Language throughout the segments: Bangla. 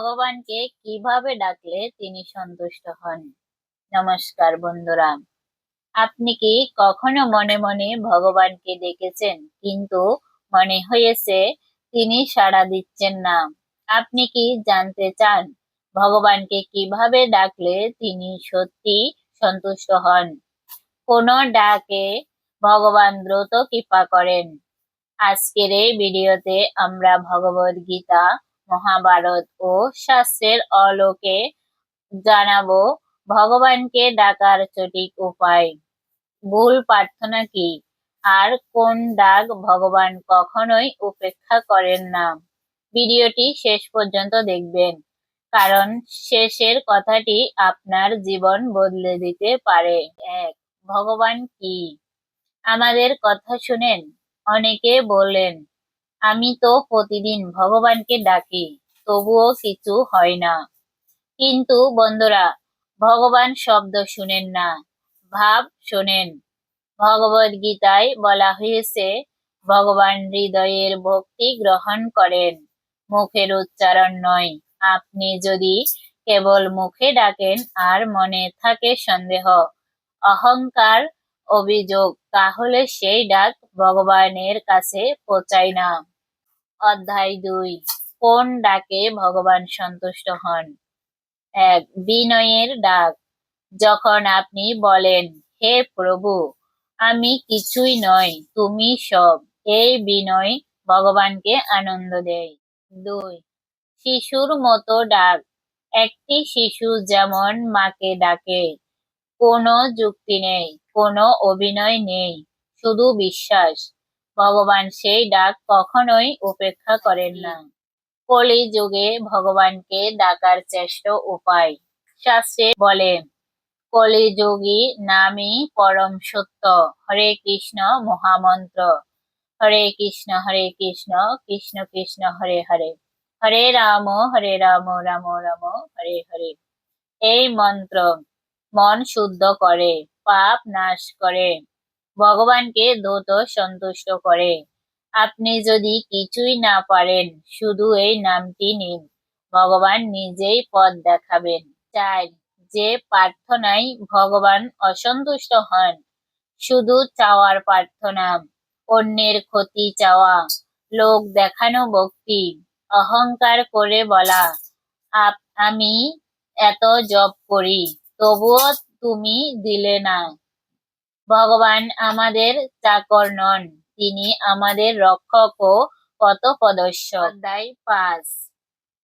ভগবানকে কিভাবে ডাকলে তিনি সন্তুষ্ট হন? নমস্কার বন্ধুরা, আপনি কি কখনো মনে মনে ভগবানকে ডেকেছেন কিন্তু মনে হয়েছে তিনি সাড়া দিচ্ছেন না? আপনি কি জানতে চান ভগবানকে কিভাবে ডাকলে তিনি সত্যি সন্তুষ্ট হন? কোন ডাকে ভগবান দ্রুত কৃপা করেন? আজকের এই ভিডিওতে আমরা ভগবদ গীতা, মহাভারত ও শাস্ত্রের আলোকে জানাবো ভগবানকে ডাকার সঠিক উপায়, ভুল প্রার্থনা কি, আর কোন ডাক ভগবান কখনোই উপেক্ষা করেন না। ভিডিওটি শেষ পর্যন্ত দেখবেন, কারণ শেষের কথাটি আপনার জীবন বদলে দিতে পারে। 1. ভগবান কি? আমাদের কথা শুনেন। অনেকে বলেন, আমি তো প্রতিদিন ভগবানকে ডাকি, তবুও কিছু হয় না। কিন্তু বন্ধুরা, ভগবান শব্দ শুনেন না, ভাব শোনেন। ভগবদ গীতায় বলা হয়েছে, ভগবান হৃদয়ের ভক্তি গ্রহণ করেন, মুখের উচ্চারণ নয়। আপনি যদি কেবল মুখে ডাকেন আর মনে থাকে সন্দেহ, অহংকার, অভিযোগ, তাহলে সেই ডাক ভগবানের কাছে পৌঁছায় না। অধ্যায় 2, কোন ডাকে ভগবান সন্তুষ্ট হন? 1. বিনয়ের ডাক। যখন আপনি বলেন, হে প্রভু, আমি কিছুই নই, তুমি সব, এই বিনয় ভগবানকে আনন্দ দেয়। 2. শিশুর মতো ডাক। একটি শিশু যেমন মাকে ডাকে, কোনো যুক্তি নেই, কোনো অভিনয় নেই, শুধু বিশ্বাস। ভগবান সেই ডাক কখনোই উপেক্ষা করেন না। কলিযুগে ভগবানকে ডাকার শ্রেষ্ঠ উপায়। শাস্ত্রে বলে, কলিযুগী নামই পরম সত্য। হরে কৃষ্ণ মহামন্ত্র। হরে কৃষ্ণ কৃষ্ণ কৃষ্ণ হরে হরে, হরে রাম রাম রাম হরে হরে। এই মন্ত্র মন শুদ্ধ করে, পাপ নাশ করে, ভগবানকে দ্রুত সন্তুষ্ট করে। আপনি যদি কিছুই না পারেন, শুধু এই নামটি নিন, ভগবান নিজেই পথ দেখাবেন। 4. যে প্রার্থনায় ভগবান অসন্তুষ্ট হন, শুধু চাওয়ার প্রার্থনা, অন্যের ক্ষতি চাওয়া, লোক দেখানো ভক্তি, অহংকার করে বলা, আমি এত জপ করি, তবুও তুমি দিলে না। ভগবান আমাদের চাকর নন, তিনি আমাদের রক্ষক ও পথপ্রদর্শক। অধ্যায় 5,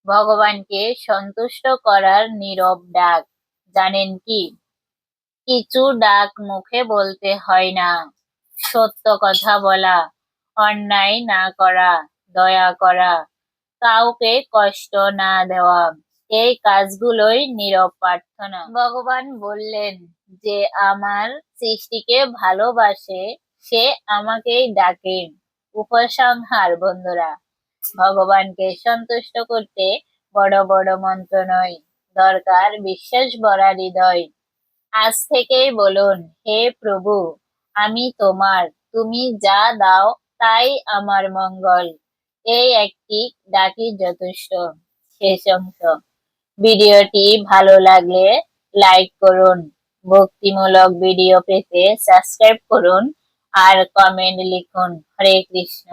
ভগবানকে সন্তুষ্ট করার নীরব ডাক। জানেন কি? কিছু ডাক মুখে বলতে হয় না। সত্য কথা বলা, অন্যায় না করা, দয়া করা, কাউকে কষ্ট না দেওয়া, এই কাজগুলোই নীরব প্রার্থনা। ভগবান বললেন, যে আমার সৃষ্টিকে ভালোবাসে সে আমাকেই ডাকে। উপসংহার বন্ধুরা, ভগবানকে সন্তুষ্ট করতে বড় বড় মন্ত্র নয়, দরকার বিশ্বাস ভরা হৃদয়। আজ থেকেই বলুন, হে প্রভু, আমি তোমার, তুমি যা দাও তাই আমার মঙ্গল। এই একটি ডাকই যথেষ্ট। শেষ অংশ। ভিডিওটি ভালো লাগলে লাইক করুন, ভক্তিমূলক ভিডিও পেতে সাবস্ক্রাইব করুন আর কমেন্ট লিখুন। হরে কৃষ্ণ।